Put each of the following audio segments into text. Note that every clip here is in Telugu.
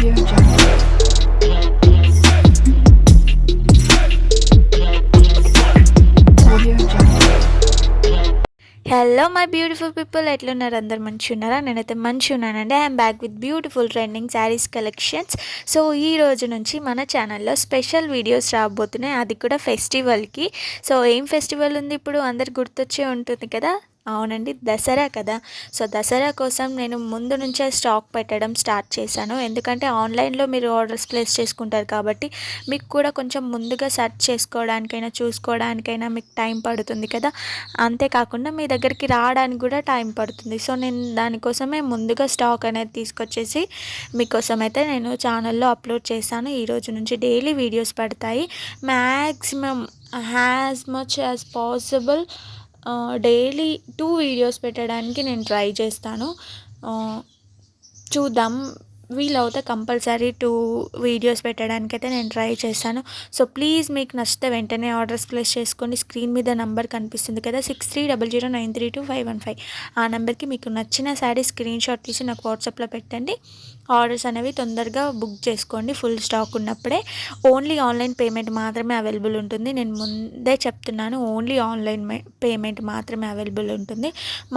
Audio Jungle. Audio Jungle. Hello my beautiful people, ఎట్లున్నారు? అందరు మంచిగా ఉన్నారా? నేనైతే మంచిగా ఉన్నానండి. I'm back with beautiful trending saris collections. So ఈ రోజు నుంచి మన ఛానల్లో స్పెషల్ వీడియోస్ రాబోతున్నాయి, అది కూడా ఫెస్టివల్కి. సో ఏం ఫెస్టివల్ ఉంది ఇప్పుడు? అందరు గుర్తొచ్చే ఉంటుంది కదా. అవునండి, దసరా కదా. సో దసరా కోసం నేను ముందు నుంచే స్టాక్ పెట్టడం స్టార్ట్ చేశాను, ఎందుకంటే ఆన్లైన్లో మీరు ఆర్డర్స్ ప్లేస్ చేసుకుంటారు కాబట్టి మీకు కూడా కొంచెం ముందుగా సెర్చ్ చేసుకోవడానికైనా చూసుకోవడానికైనా మీకు టైం పడుతుంది కదా. అంతేకాకుండా మీ దగ్గరికి రావడానికి కూడా టైం పడుతుంది. సో నేను దానికోసమే ముందుగా స్టాక్ అనేది తీసుకొచ్చేసి మీకోసం అయితే నేను ఛానల్లో అప్లోడ్ చేశాను. ఈరోజు నుంచి డైలీ వీడియోస్ పడతాయి. Maximum as much as possible daily 2 videos పెట్టడానికి నేను ట్రై చేస్తాను. చూద్దాం, వీలవుతే కంపల్సరీ 2 వీడియోస్ పెట్టడానికైతే నేను ట్రై చేశాను. సో ప్లీజ్ మీకు నచ్చితే వెంటనే ఆర్డర్స్ ప్లేస్ చేసుకోండి. స్క్రీన్ మీద నెంబర్ కనిపిస్తుంది కదా, 6300932515. ఆ నెంబర్కి మీకు నచ్చిన శారీ స్క్రీన్ షాట్ తీసి నాకు వాట్సాప్లో పెట్టండి. ఆర్డర్స్ అనేవి తొందరగా బుక్ చేసుకోండి, ఫుల్ స్టాక్ ఉన్నప్పుడే. ఓన్లీ ఆన్లైన్ పేమెంట్ మాత్రమే అవైలబుల్ ఉంటుంది. నేను ముందే చెప్తున్నాను, ఓన్లీ ఆన్లైన్ పేమెంట్ మాత్రమే అవైలబుల్ ఉంటుంది.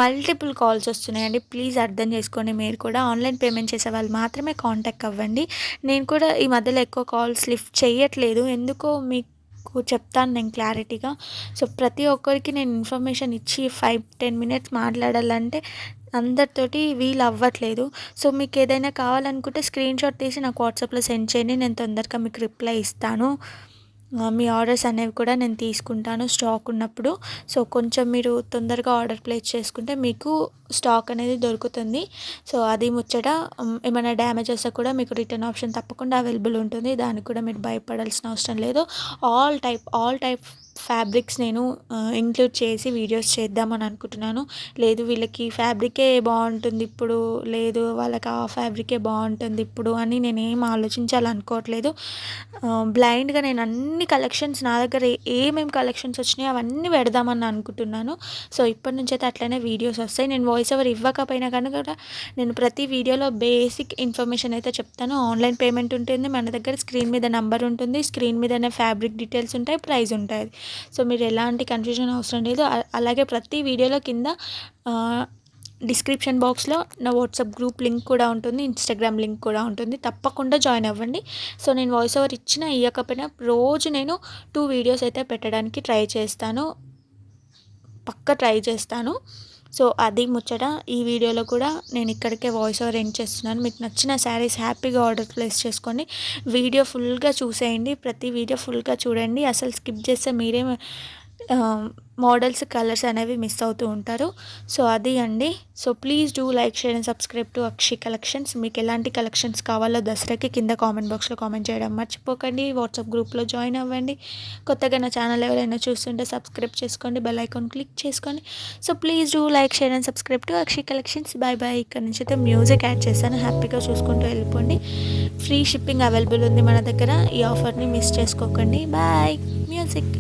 మల్టిపుల్ కాల్స్ వస్తున్నాయండి, ప్లీజ్ అర్థం చేసుకోండి. మీరు కూడా ఆన్లైన్ పేమెంట్ చేసే వాళ్ళు మాత్రమే కాంటాక్ట్ అవ్వండి. నేను కూడా ఈ మధ్యలో ఎక్కువ కాల్స్ లిఫ్ట్ చేయట్లేదు, ఎందుకో మీకు చెప్తాను నేను క్లారిటీగా. సో ప్రతి ఒక్కరికి నేను ఇన్ఫర్మేషన్ ఇచ్చి 5-10 మినిట్స్ మాట్లాడాలంటే అందరితోటి వీలు అవ్వట్లేదు. సో మీకు ఏదైనా కావాలనుకుంటే స్క్రీన్ షాట్ తీసి నాకు వాట్సాప్లో సెండ్ చేయండి, నేను తొందరగా మీకు రిప్లై ఇస్తాను. మీ ఆర్డర్స్ అనేవి కూడా నేను తీసుకుంటాను స్టాక్ ఉన్నప్పుడు. సో కొంచెం మీరు తొందరగా ఆర్డర్ ప్లేస్ చేసుకుంటే మీకు స్టాక్ అనేది దొరుకుతుంది. సో అది ముచ్చట. ఏమైనా డ్యామేజ్ వస్తే కూడా మీకు రిటర్న్ ఆప్షన్ తప్పకుండా అవైలబుల్ ఉంటుంది, దానికి కూడా మీరు భయపడాల్సిన అవసరం లేదు. ఆల్ టైప్ ఫ్యాబ్రిక్స్ నేను ఇంక్లూడ్ చేసి వీడియోస్ చేద్దామని అనుకుంటున్నాను. లేదు వీళ్ళకి ఫ్యాబ్రికే బాగుంటుంది ఇప్పుడు, లేదు వాళ్ళకి ఆ ఫ్యాబ్రికే బాగుంటుంది ఇప్పుడు అని నేనేం ఆలోచించాలనుకోవట్లేదు. బ్లైండ్గా నేను అన్ని కలెక్షన్స్ నా దగ్గర ఏమేమి కలెక్షన్స్ వచ్చినాయో అవన్నీ పెడదామని అనుకుంటున్నాను. సో ఇప్పటి నుంచి అయితే అట్లనే వీడియోస్ వస్తాయి. నేను వాయిస్ ఓవర్ ఇవ్వకపోయినా కనుక నేను ప్రతి వీడియోలో బేసిక్ ఇన్ఫర్మేషన్ అయితే చెప్తాను. ఆన్లైన్ పేమెంట్ ఉంటుంది మన దగ్గర, స్క్రీన్ మీద నెంబర్ ఉంటుంది, స్క్రీన్ మీదనే ఫ్యాబ్రిక్ డీటెయిల్స్ ఉంటాయి, ప్రైస్ ఉంటుంది. సో మీరు ఎలాంటి కన్ఫ్యూజన్ అవసరం లేదు. అలాగే ప్రతి వీడియోలో కింద డిస్క్రిప్షన్ బాక్స్లో నా వాట్సాప్ గ్రూప్ లింక్ కూడా ఉంటుంది, ఇన్స్టాగ్రామ్ లింక్ కూడా ఉంటుంది, తప్పకుండా జాయిన్ అవ్వండి. సో నేను వాయిస్ ఓవర్ ఇచ్చినా ఇవ్వకపోయినా రోజు నేను 2 వీడియోస్ అయితే పెట్టడానికి ట్రై చేస్తాను, పక్కా ట్రై చేస్తాను. సో అది ముచ్చట. ఈ వీడియోలో కూడా నేను ఇక్కడికే వాయిస్ ఓవర్ ఎండ్ చేస్తున్నాను. మీకు నచ్చిన శారీస్ హ్యాపీగా ఆర్డర్ ప్లేస్ చేసుకోండి. వీడియో ఫుల్గా చూసేయండి, ప్రతి వీడియో ఫుల్గా చూడండి. అసలు స్కిప్ చేస్తే మీరే మోడల్స్ కలర్స్ అనేవి మిస్ అవుతూ ఉంటారు. సో అది అండి. So please do like, share and subscribe to Akshi collections. మీకు ఎలాంటి కలెక్షన్స్ కావాలో దసరాకి కింద కామెంట్ బాక్స్లో కామెంట్ చేయడం మర్చిపోకండి. వాట్సాప్ గ్రూప్లో జాయిన్ అవ్వండి. కొత్తగా నా ఛానల్ ఎవరైనా చూస్తుంటే సబ్స్క్రైబ్ చేసుకోండి, బెల్ ఐకాన్ క్లిక్ చేసుకోండి. So please do like, share and subscribe to Akshi collections. Bye bye. ఇక్కడ నుంచి అయితే మ్యూజిక్ యాడ్ చేశాను, హ్యాపీగా చూసుకుంటూ వెళ్ళిపోండి. ఫ్రీ షిప్పింగ్ అవైలబుల్ ఉంది మన దగ్గర, ఈ ఆఫర్ని మిస్ చేసుకోకండి. బాయ్. మ్యూజిక్.